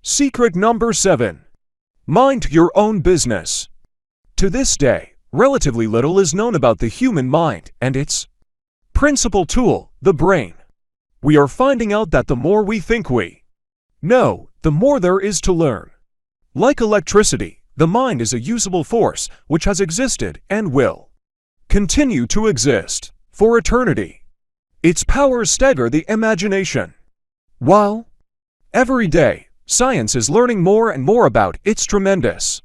Secret number 7. Mind your own business. To this day, relatively little is known about the human mind and its principal tool, the brain. We are finding out that the more we think we know, the more there is to learn. Like electricity, the mind is a usable force which has existed and will continue to exist for eternity. Its powers stagger the imagination. While every day, science is learning more and more about its tremendous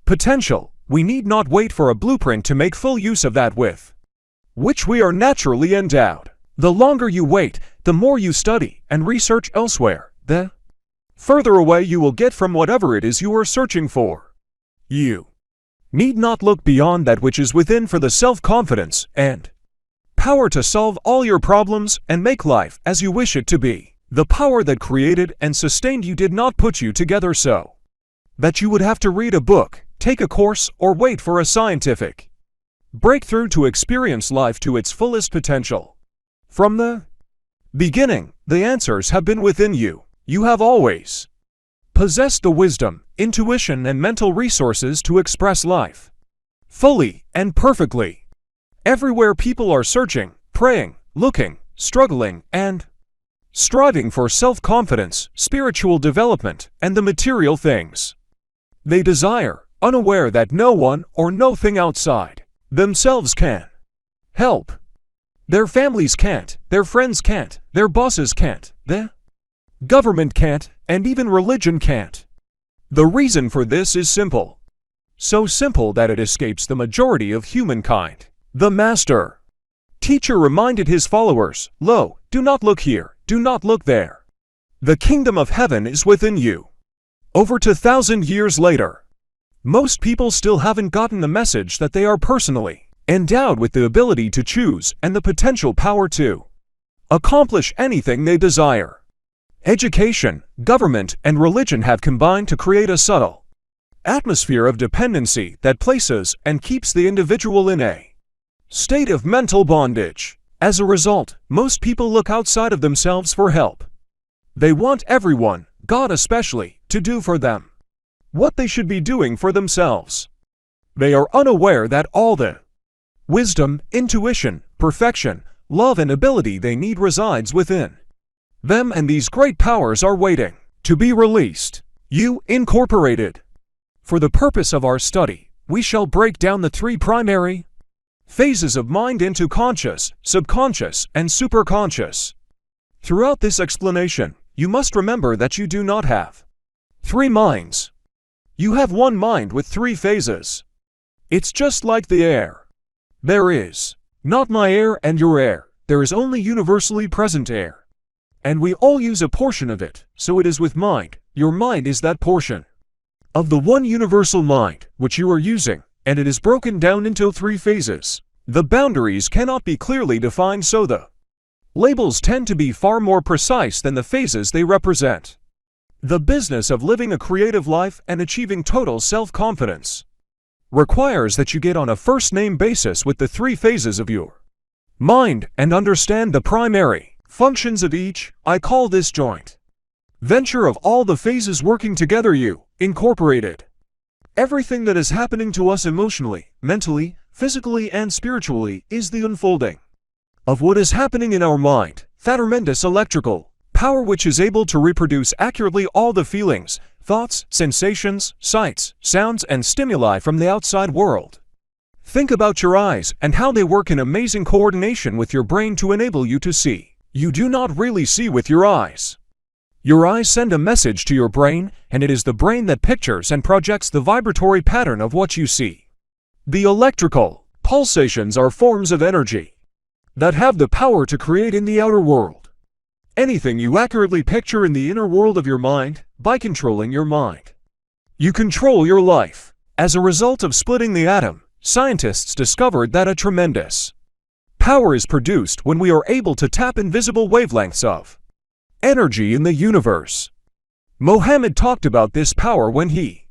potential, we need not wait for a blueprint to make full use of that with which we are naturally endowed. The longer you wait, the more you study and research elsewhere, the further away you will get from whatever it is you are searching for. You need not look beyond that which is within for the self-confidence and power to solve all your problems and make life as you wish it to be. The power that created and sustained you did not put you together so that you would have to read a book, take a course, or wait for a scientific breakthrough to experience life to its fullest potential. From the beginning, the answers have been within you. You have always possessed the wisdom, intuition, and mental resources to express life fully and perfectly. Everywhere people are searching, praying, looking, struggling, and striving for self-confidence, spiritual development, and the material things they desire, unaware that no one or no thing outside themselves can help. Their families can't, their friends can't, their bosses can't, the government can't, and even religion can't. The reason for this is simple. So simple that it escapes the majority of humankind. The master teacher reminded his followers, "Lo, do not look here, do not look there. The kingdom of heaven is within you." Over 2,000 years later, most people still haven't gotten the message that they are personally endowed with the ability to choose and the potential power to accomplish anything they desire. Education, government, and religion have combined to create a subtle atmosphere of dependency that places and keeps the individual in a state of mental bondage. As a result, most people look outside of themselves for help. They want everyone, God especially, to do for them what they should be doing for themselves. They are unaware that all the wisdom, intuition, perfection, love, and ability they need resides within them, and these great powers are waiting to be released. You Incorporated. For the purpose of our study, we shall break down the 3 primary phases of mind into conscious, subconscious, and superconscious. Throughout this explanation, you must remember that you do not have 3 minds. You have one mind with 3 phases. It's just like the air. There is not my air and your air. There is only universally present air. And we all use a portion of it, so it is with mind. Your mind is that portion of the one universal mind which you are using, and it is broken down into 3 phases. The boundaries cannot be clearly defined, so the labels tend to be far more precise than the phases they represent. The business of living a creative life and achieving total self-confidence requires that you get on a first-name basis with the 3 phases of your mind and understand the primary functions of each. I call this joint venture of all the phases working together. You Incorporated. Everything that is happening to us emotionally, mentally, physically, and spiritually is the unfolding of what is happening in our mind, that tremendous electrical power which is able to reproduce accurately all the feelings, thoughts, sensations, sights, sounds, and stimuli from the outside world. Think about your eyes and how they work in amazing coordination with your brain to enable you to see. You do not really see with your eyes. Your eyes send a message to your brain, and it is the brain that pictures and projects the vibratory pattern of what you see. The electrical pulsations are forms of energy that have the power to create in the outer world anything you accurately picture in the inner world of your mind. By controlling your mind, you control your life. As a result of splitting the atom, scientists discovered that a tremendous power is produced when we are able to tap invisible wavelengths of energy in the universe. Mohammed talked about this power when he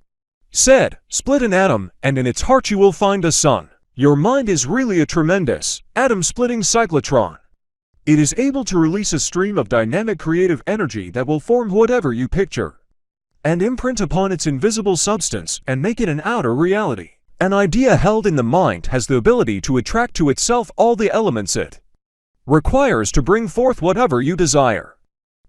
said, "Split an atom, and in its heart you will find a sun." Your mind is really a tremendous, atom-splitting cyclotron. It is able to release a stream of dynamic creative energy that will form whatever you picture. and imprint upon its invisible substance and make it an outer reality. An idea held in the mind has the ability to attract to itself all the elements it requires to bring forth whatever you desire.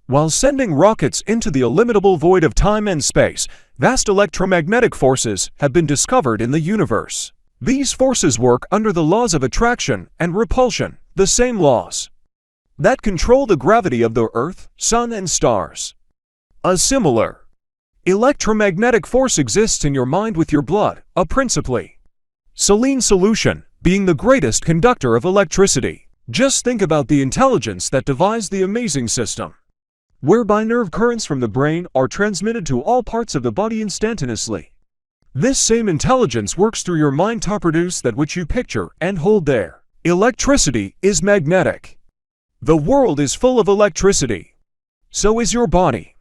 While sending rockets into the illimitable void of time and space, vast electromagnetic forces have been discovered in the universe. These forces work under the laws of attraction and repulsion, the same laws that control the gravity of the Earth, Sun, and stars. A similar electromagnetic force exists in your mind with your blood, a principally saline solution, being the greatest conductor of electricity. Just think about the intelligence that devised the amazing system whereby nerve currents from the brain are transmitted to all parts of the body instantaneously. This same intelligence works through your mind to produce that which you picture and hold there. Electricity is magnetic. The world is full of electricity. So is your body.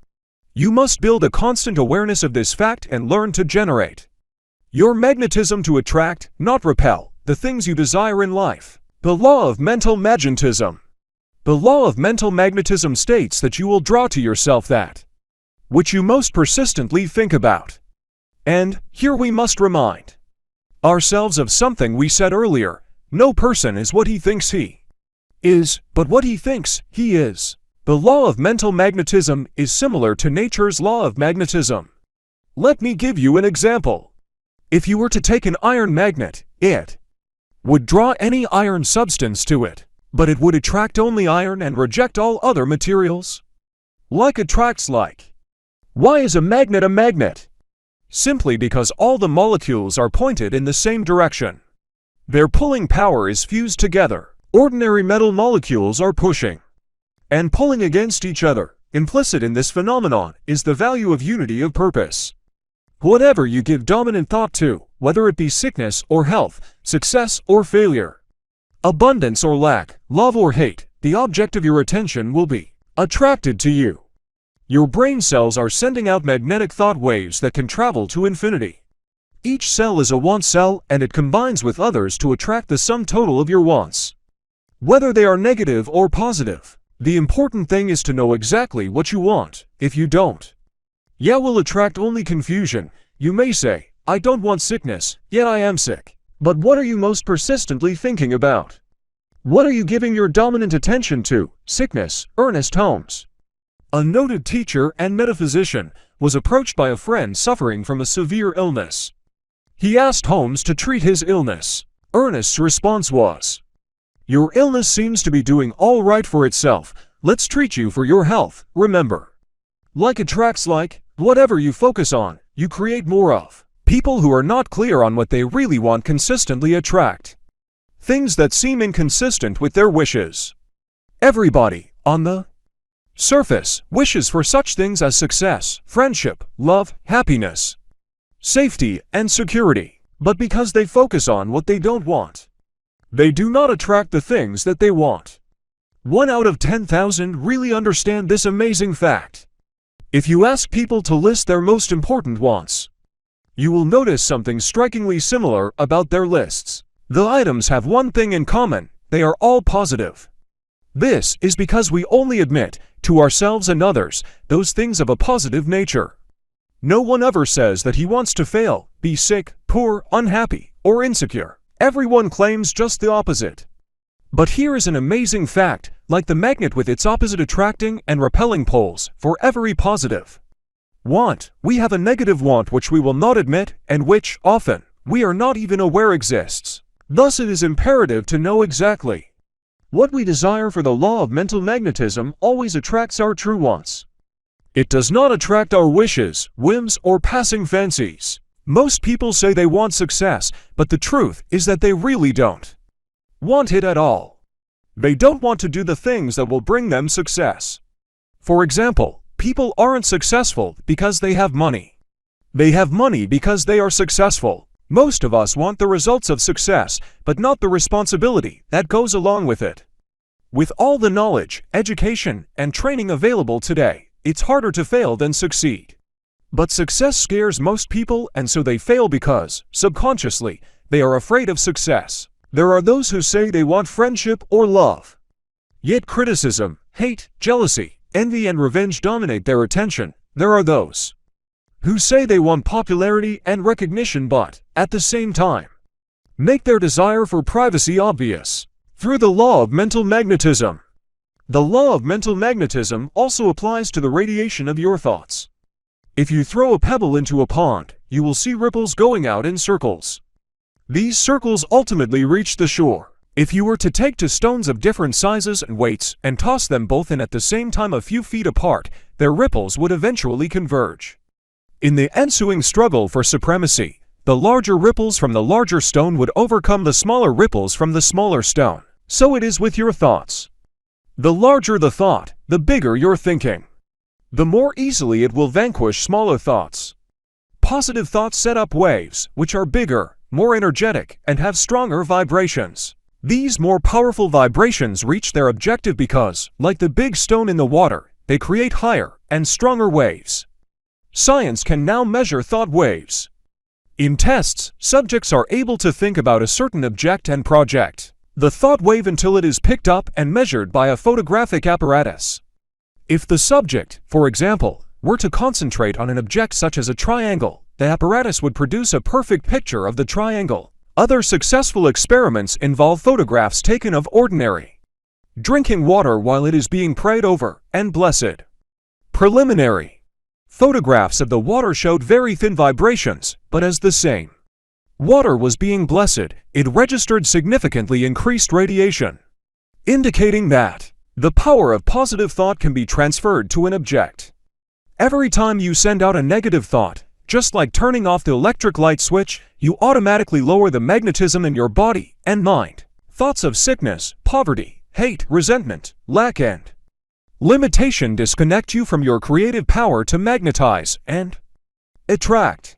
You must build a constant awareness of this fact and learn to generate your magnetism to attract, not repel, the things you desire in life. The law of mental magnetism. The law of mental magnetism states that you will draw to yourself that which you most persistently think about. And here we must remind ourselves of something we said earlier. No person is what he thinks he is, but what he thinks he is. The law of mental magnetism is similar to nature's law of magnetism. Let me give you an example. If you were to take an iron magnet, it would draw any iron substance to it, but it would attract only iron and reject all other materials. Like attracts like. Why is a magnet a magnet? Simply because all the molecules are pointed in the same direction. Their pulling power is fused together. Ordinary metal molecules are pushing and pulling against each other. Implicit in this phenomenon is the value of unity of purpose. Whatever you give dominant thought to, whether it be sickness or health, success or failure, abundance or lack, love or hate, the object of your attention will be attracted to you. Your brain cells are sending out magnetic thought waves that can travel to infinity. Each cell is a want cell, and it combines with others to attract the sum total of your wants, whether they are negative or positive. The important thing is to know exactly what you want. If you don't, will attract only confusion. You may say, I don't want sickness, yet I am sick. But what are you most persistently thinking about? What are you giving your dominant attention to? Sickness. Ernest Holmes, a noted teacher and metaphysician, was approached by a friend suffering from a severe illness. He asked Holmes to treat his illness. Ernest's response was, "Your illness seems to be doing all right for itself. Let's treat you for your health. Remember, like attracts like. Whatever you focus on, you create more of." People who are not clear on what they really want consistently attract things that seem inconsistent with their wishes. Everybody, on the surface, wishes for such things as success, friendship, love, happiness, safety, and security. But because they focus on what they don't want, they do not attract the things that they want. 1 out of 10,000 really understand this amazing fact. If you ask people to list their most important wants, you will notice something strikingly similar about their lists. The items have one thing in common: they are all positive. This is because we only admit to ourselves and others those things of a positive nature. No one ever says that he wants to fail, be sick, poor, unhappy, or insecure. Everyone claims just the opposite. But here is an amazing fact: like the magnet with its opposite attracting and repelling poles, for every positive want, we have a negative want which we will not admit, and which, often, we are not even aware exists. Thus it is imperative to know exactly what we desire, for the law of mental magnetism always attracts our true wants. It does not attract our wishes, whims, or passing fancies. Most people say they want success, but the truth is that they really don't want it at all. They don't want to do the things that will bring them success. For example, people aren't successful because they have money. They have money because they are successful. Most of us want the results of success, but not the responsibility that goes along with it. With all the knowledge, education, and training available today, it's harder to fail than succeed. But success scares most people, and so they fail because, subconsciously, they are afraid of success. There are those who say they want friendship or love, yet criticism, hate, jealousy, envy, and revenge dominate their attention. There are those who say they want popularity and recognition but, at the same time, make their desire for privacy obvious through the law of mental magnetism. The law of mental magnetism also applies to the radiation of your thoughts. If you throw a pebble into a pond, you will see ripples going out in circles. These circles ultimately reach the shore. If you were to take two stones of different sizes and weights and toss them both in at the same time a few feet apart, their ripples would eventually converge. In the ensuing struggle for supremacy, the larger ripples from the larger stone would overcome the smaller ripples from the smaller stone. So it is with your thoughts. The larger the thought, the bigger your thinking. The more easily it will vanquish smaller thoughts. Positive thoughts set up waves, which are bigger, more energetic, and have stronger vibrations. These more powerful vibrations reach their objective because, like the big stone in the water, they create higher and stronger waves. Science can now measure thought waves. In tests, subjects are able to think about a certain object and project the thought wave until it is picked up and measured by a photographic apparatus. If the subject, for example, were to concentrate on an object such as a triangle, the apparatus would produce a perfect picture of the triangle. Other successful experiments involve photographs taken of ordinary drinking water while it is being prayed over and blessed. Preliminary photographs of the water showed very thin vibrations, but as the same water was being blessed, it registered significantly increased radiation, indicating that the power of positive thought can be transferred to an object. Every time you send out a negative thought, just like turning off the electric light switch, you automatically lower the magnetism in your body and mind. Thoughts of sickness, poverty, hate, resentment, lack, and limitation disconnect you from your creative power to magnetize and attract.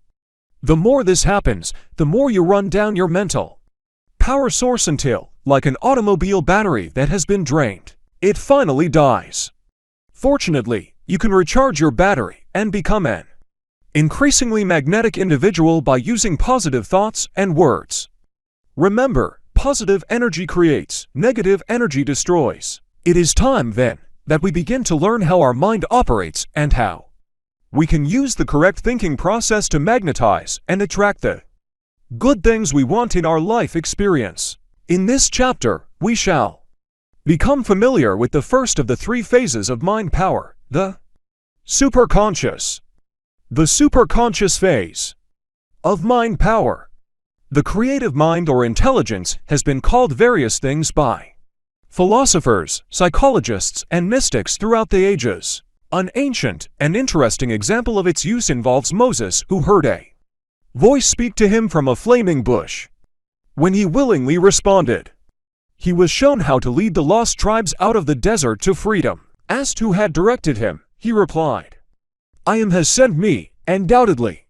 The more this happens, the more you run down your mental power source until, like an automobile battery that has been drained, it finally dies. Fortunately, you can recharge your battery and become an increasingly magnetic individual by using positive thoughts and words. Remember, positive energy creates, negative energy destroys. It is time, then, that we begin to learn how our mind operates and how we can use the correct thinking process to magnetize and attract the good things we want in our life experience. In this chapter, we shall become familiar with the first of the three phases of mind power, the superconscious. The superconscious phase of mind power. The creative mind or intelligence has been called various things by philosophers, psychologists, and mystics throughout the ages. An ancient and interesting example of its use involves Moses, who heard a voice speak to him from a flaming bush. When he willingly responded, he was shown how to lead the lost tribes out of the desert to freedom. Asked who had directed him, he replied, "I am has sent me," undoubtedly.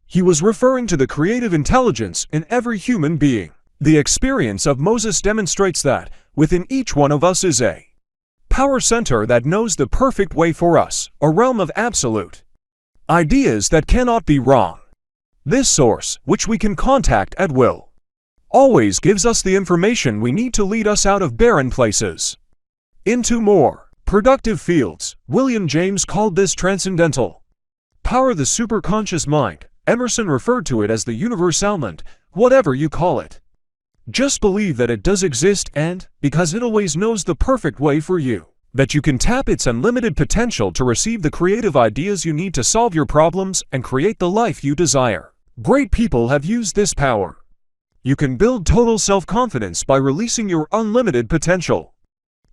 He was referring to the creative intelligence in every human being. The experience of Moses demonstrates that, within each one of us is a power center that knows the perfect way for us, a realm of absolute ideas that cannot be wrong. This source, which we can contact at will, always gives us the information we need to lead us out of barren places into more productive fields. William James called this transcendental power the superconscious mind. Emerson referred to it as the universalment. Whatever you call it, just believe that it does exist and, because it always knows the perfect way for you, that you can tap its unlimited potential to receive the creative ideas you need to solve your problems and create the life you desire. Great people have used this power. You can build total self-confidence by releasing your unlimited potential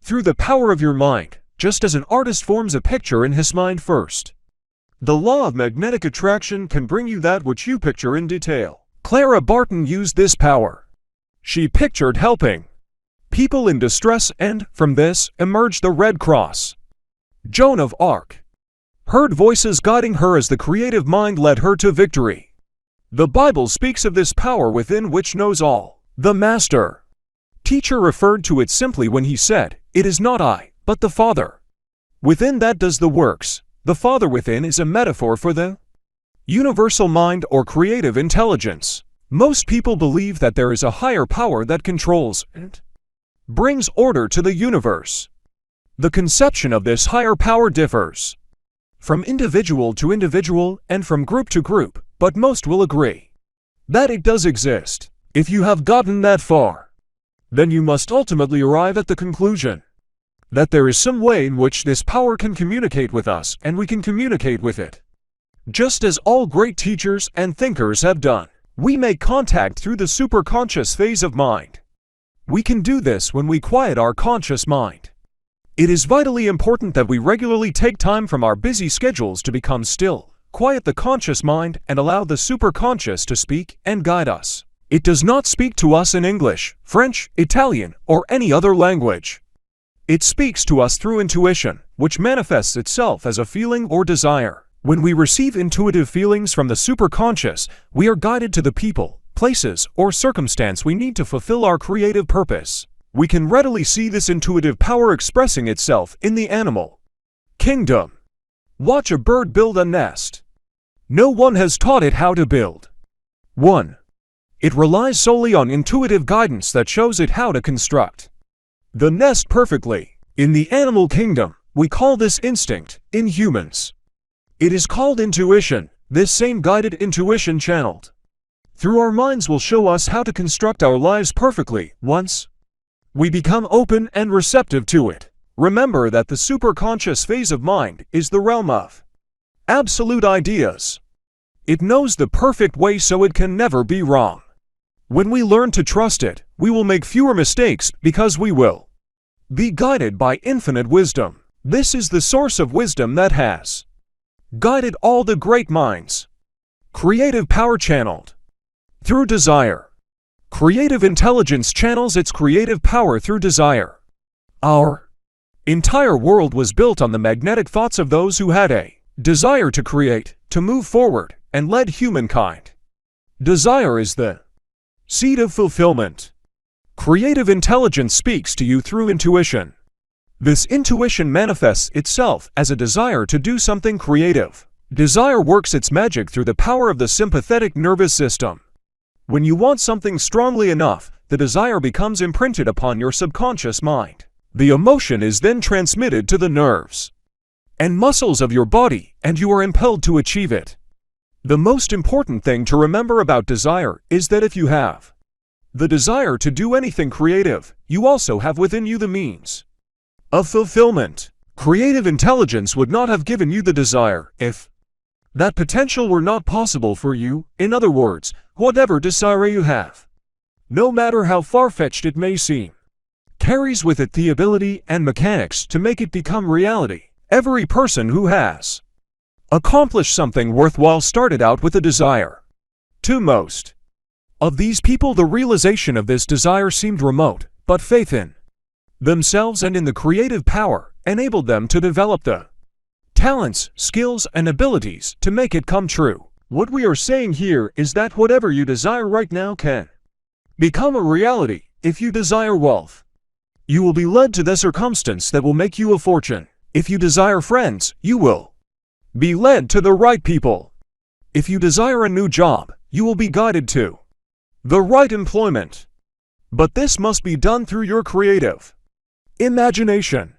through the power of your mind, just as an artist forms a picture in his mind first. The law of magnetic attraction can bring you that which you picture in detail. Clara Barton used this power. She pictured helping people in distress and, from this, emerged the Red Cross. Joan of Arc heard voices guiding her as the creative mind led her to victory. The Bible speaks of this power within which knows all. The Master Teacher referred to it simply when he said, "It is not I, but the Father within that does the works." The Father within is a metaphor for the universal mind or creative intelligence. Most people believe that there is a higher power that controls and brings order to the universe. The conception of this higher power differs from individual to individual and from group to group, but most will agree that it does exist. If you have gotten that far, then you must ultimately arrive at the conclusion that there is some way in which this power can communicate with us and we can communicate with it. Just as all great teachers and thinkers have done, we make contact through the superconscious phase of mind. We can do this when we quiet our conscious mind. It is vitally important that we regularly take time from our busy schedules to become still, quiet the conscious mind, and allow the superconscious to speak and guide us. It does not speak to us in English, French, Italian, or any other language. It speaks to us through intuition, which manifests itself as a feeling or desire. When we receive intuitive feelings from the superconscious, we are guided to the people, places, or circumstance we need to fulfill our creative purpose. We can readily see this intuitive power expressing itself in the animal kingdom. Watch a bird build a nest. No one has taught it how to build 1. It relies solely on intuitive guidance that shows it how to construct the nest perfectly. In the animal kingdom, we call this instinct. In humans, it is called intuition. This same guided intuition channeled through our minds will show us how to construct our lives perfectly once we become open and receptive to it. Remember that the superconscious phase of mind is the realm of absolute ideas. It knows the perfect way, so it can never be wrong. When we learn to trust it, we will make fewer mistakes because we will be guided by infinite wisdom. This is the source of wisdom that has guided all the great minds. Creative power channeled through desire. Creative intelligence channels its creative power through desire. Our entire world was built on the magnetic thoughts of those who had a desire to create, to move forward, and led humankind. Desire is the seed of fulfillment. Creative intelligence speaks to you through intuition. This intuition manifests itself as a desire to do something creative. Desire works its magic through the power of the sympathetic nervous system. When you want something strongly enough, the desire becomes imprinted upon your subconscious mind. The emotion is then transmitted to the nerves and muscles of your body, and you are impelled to achieve it. The most important thing to remember about desire is that if you have the desire to do anything creative, you also have within you the means of fulfillment. Creative intelligence would not have given you the desire if that potential were not possible for you. In other words, whatever desire you have, no matter how far-fetched it may seem, carries with it the ability and mechanics to make it become reality. Every person who has accomplished something worthwhile started out with a desire. To most of these people, the realization of this desire seemed remote, but faith in themselves and in the creative power enabled them to develop the talents, skills, and abilities to make it come true. What we are saying here is that whatever you desire right now can become a reality. If you desire wealth, you will be led to the circumstance that will make you a fortune. If you desire friends, you will be led to the right people. If you desire a new job, you will be guided to the right employment. But this must be done through your creative imagination.